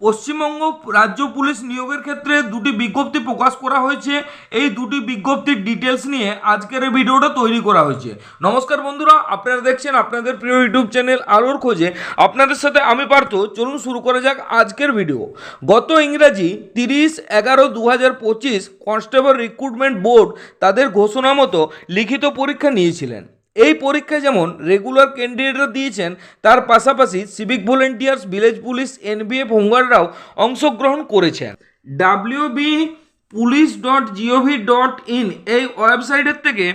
পশ্চিমবঙ্গ রাজ্য পুলিশ নিয়োগের ক্ষেত্রে দুটি বিজ্ঞপ্তি প্রকাশ করা হয়েছে। এই দুটি বিজ্ঞপ্তির ডিটেলস নিয়ে আজকের এই ভিডিওটা তৈরি করা হয়েছে। নমস্কার বন্ধুরা, আপনারা দেখছেন আপনাদের প্রিয় ইউটিউব চ্যানেল আলোর খোঁজে। আপনাদের সাথে আমি পার্থ। চলুন শুরু করা যাক আজকের ভিডিও। গত ইংরাজি 30/11/2025 কনস্টেবল রিক্রুটমেন্ট বোর্ড তাদের ঘোষণা মতো লিখিত পরীক্ষা নিয়েছিলেন। এই পরীক্ষায় যেমন রেগুলার ক্যান্ডিডেটরা দিয়েছেন, তার পাশাপাশি civic volunteers, village police, NVF হোমগার্ডরাও অংশগ্রহণ করেছেন। wbpolice.gov.in এই ওয়েবসাইটের থেকে,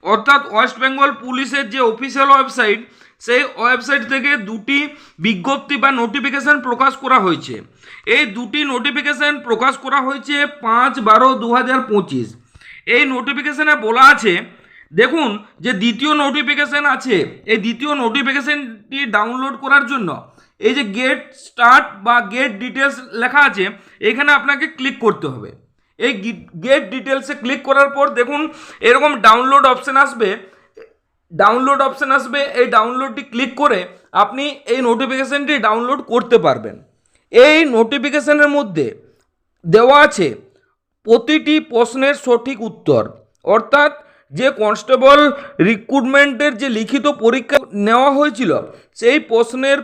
অর্থাৎ ওয়েস্ট বেঙ্গল পুলিশের যে অফিসিয়াল ওয়েবসাইট, সেই ওয়েবসাইট থেকে দুটি বিজ্ঞপ্তি বা নোটিফিকেশান প্রকাশ করা হয়েছে। এই দুটি নোটিফিকেশান প্রকাশ করা হয়েছে 5/12/2025। এই নোটিফিকেশানে বলা আছে, দেখুন যে দ্বিতীয় নোটিফিকেশান আছে, এই দ্বিতীয় নোটিফিকেশানটি ডাউনলোড করার জন্য এই যে গেট স্টার্ট বা গেট ডিটেলস লেখা আছে, এখানে আপনাকে ক্লিক করতে হবে। এই গেট ডিটেলসে ক্লিক করার পর দেখুন এরকম ডাউনলোড অপশান আসবে। এই ডাউনলোডটি ক্লিক করে আপনি এই নোটিফিকেশানটি ডাউনলোড করতে পারবেন। এই নোটিফিকেশানের মধ্যে দেওয়া আছে প্রতিটি প্রশ্নের সঠিক উত্তর, অর্থাৎ যে কনস্টেবল রিক্রুটমেন্টের যে লিখিত পরীক্ষা নেওয়া হয়েছিল, সেই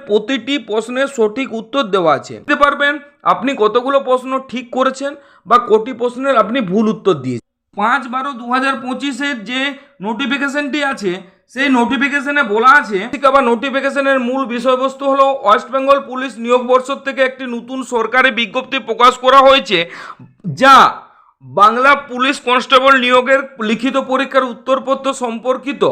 প্রতিটি প্রশ্নের সঠিক উত্তর দেওয়া আছে। বুঝতে পারবেন আপনি কতগুলো প্রশ্ন ঠিক করেছেন বা কটি প্রশ্নের আপনি ভুল উত্তর দিয়েছেন। 5/12/2025 যে নোটিফিকেশানটি আছে, সেই নোটিফিকেশানে বলা আছে বা নোটিফিকেশানের মূল বিষয়বস্তু হলো ওয়েস্ট বেঙ্গল পুলিশ নিয়োগ পর্ষদ থেকে একটি নতুন সরকারি বিজ্ঞপ্তি প্রকাশ করা হয়েছে, যা বাংলা পুলিশ কনস্টেবল নিয়োগের লিখিত পরীক্ষার উত্তরপত্র সম্পর্কিত।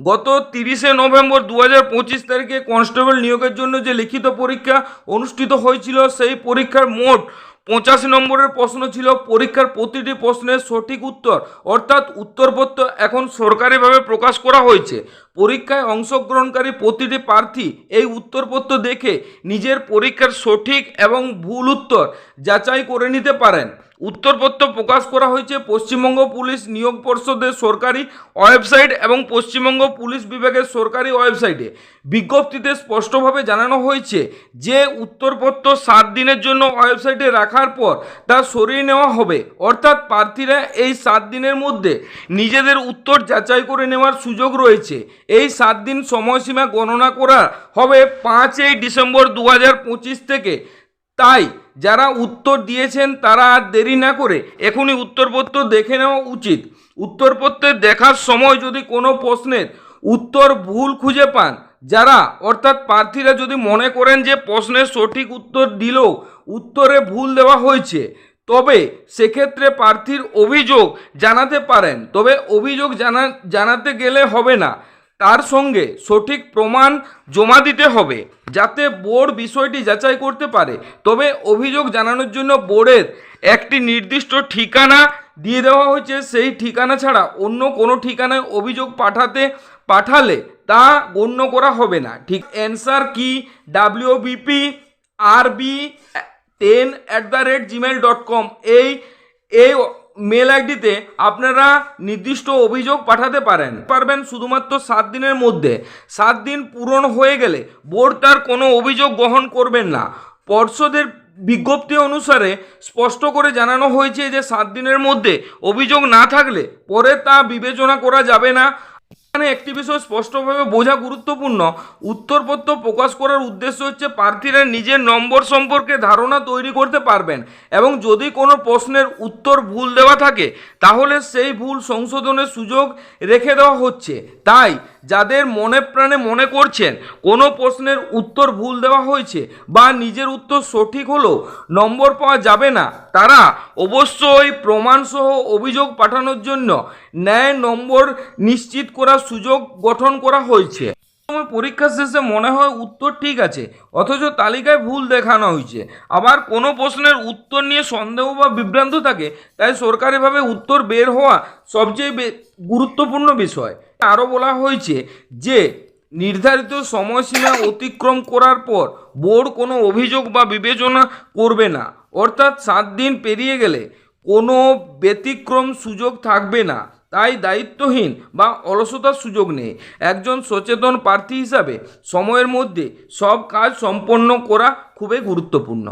গত 30শে নভেম্বর 2025 তারিখে কনস্টেবল নিয়োগের জন্য যে লিখিত পরীক্ষা অনুষ্ঠিত হয়েছিল, সেই পরীক্ষার মোট 85 নম্বরের প্রশ্ন ছিল। পরীক্ষার প্রতিটি প্রশ্নের সঠিক উত্তর, অর্থাৎ উত্তরপত্র এখন সরকারিভাবে প্রকাশ করা হয়েছে। পরীক্ষায় অংশগ্রহণকারী প্রতিটি প্রার্থী এই উত্তরপত্র দেখে নিজের পরীক্ষার সঠিক এবং ভুল উত্তর যাচাই করে নিতে পারেন। উত্তরপত্র প্রকাশ করা হয়েছে পশ্চিমবঙ্গ পুলিশ নিয়োগ পর্ষদের সরকারি ওয়েবসাইট এবং পশ্চিমবঙ্গ পুলিশ বিভাগের সরকারি ওয়েবসাইটে। বিজ্ঞপ্তিতে স্পষ্টভাবে জানানো হয়েছে যে উত্তরপত্র 7 দিনের জন্য ওয়েবসাইটে রাখার পর তা সরিয়ে নেওয়া হবে, অর্থাৎ প্রার্থীরা এই 7 দিনের মধ্যে নিজেদের উত্তর যাচাই করে নেওয়ার সুযোগ রয়েছে। এই 7 দিন সময়সীমা গণনা করা হবে 5 ডিসেম্বর 2025 থেকে। তাই যারা উত্তর দিয়েছেন তারা আর দেরি না করে এখনই উত্তরপত্র দেখে নেওয়া উচিত। উত্তরপত্রের দেখার সময় যদি কোনো প্রশ্নের উত্তর ভুল খুঁজে পান, অর্থাৎ প্রার্থীরা যদি মনে করেন যে প্রশ্নের সঠিক উত্তর দিলেও উত্তরে ভুল দেওয়া হয়েছে, তবে সেক্ষেত্রে প্রার্থীর অভিযোগ জানাতে পারেন। তবে অভিযোগ জানাতে গেলে হবে না, তার সঙ্গে সঠিক প্রমাণ জমা দিতে হবে, যাতে বোর্ড বিষয়টি যাচাই করতে পারে। তবে অভিযোগ জানানোর জন্য বোর্ডের একটি নির্দিষ্ট ঠিকানা দিয়ে দেওয়া হয়েছে। সেই ঠিকানা ছাড়া অন্য কোনো ঠিকানায় অভিযোগ পাঠালে তা গণ্য করা হবে না। ঠিক অ্যান্সার কি wbprb10@gmail.com এই মেল আইডিতে আপনারা নির্দিষ্ট অভিযোগ পাঠাতে পারবেন শুধুমাত্র 7 দিনের মধ্যে। 7 দিন পূরণ হয়ে গেলে বোর্ড তার কোনো অভিযোগ গ্রহণ করবেন না। পর্ষদের বিজ্ঞপ্তি অনুসারে স্পষ্ট করে জানানো হয়েছে যে 7 দিনের মধ্যে অভিযোগ না থাকলে পরে তা বিবেচনা করা যাবে না। এখানে একটি বিষয় স্পষ্টভাবে বোঝা গুরুত্বপূর্ণ, উত্তরপত্র প্রকাশ করার উদ্দেশ্য হচ্ছে প্রার্থীরা নিজের নম্বর সম্পর্কে ধারণা তৈরি করতে পারবেন, এবং যদি কোনো প্রশ্নের উত্তর ভুল দেওয়া থাকে তাহলে সেই ভুল সংশোধনের সুযোগ রেখে দেওয়া হচ্ছে। তাই যাদের মনে প্রাণে মনে করছেন কোনো প্রশ্নের উত্তর ভুল দেওয়া হয়েছে বা নিজের উত্তর সঠিক হলেও নম্বর পাওয়া যাবে না, তারা অবশ্যই প্রমাণসহ অভিযোগ পাঠানোর জন্য ন্যায় নম্বর নিশ্চিত করার সুযোগ গঠন করা হয়েছে। পরীক্ষা শেষে মনে হয় উত্তর ঠিক আছে, অথচ তালিকায় ভুল দেখানো হয়েছে। আবার কোনো প্রশ্নের উত্তর নিয়ে সন্দেহ বা বিভ্রান্ত থাকে, তাই সরকারিভাবে উত্তর বের হওয়া সবচেয়ে গুরুত্বপূর্ণ বিষয়। আরও বলা হয়েছে যে নির্ধারিত সময়সীমা অতিক্রম করার পর বোর্ড কোনো অভিযোগ বা বিবেচনা করবে না, অর্থাৎ 7 দিন পেরিয়ে গেলে কোনো ব্যতিক্রম সুযোগ থাকবে না। তাই দায়িত্বহীন বা অলসতার সুযোগ নেই। একজন সচেতন প্রার্থী হিসাবে সময়ের মধ্যে সব কাজ সম্পন্ন করা খুবই গুরুত্বপূর্ণ।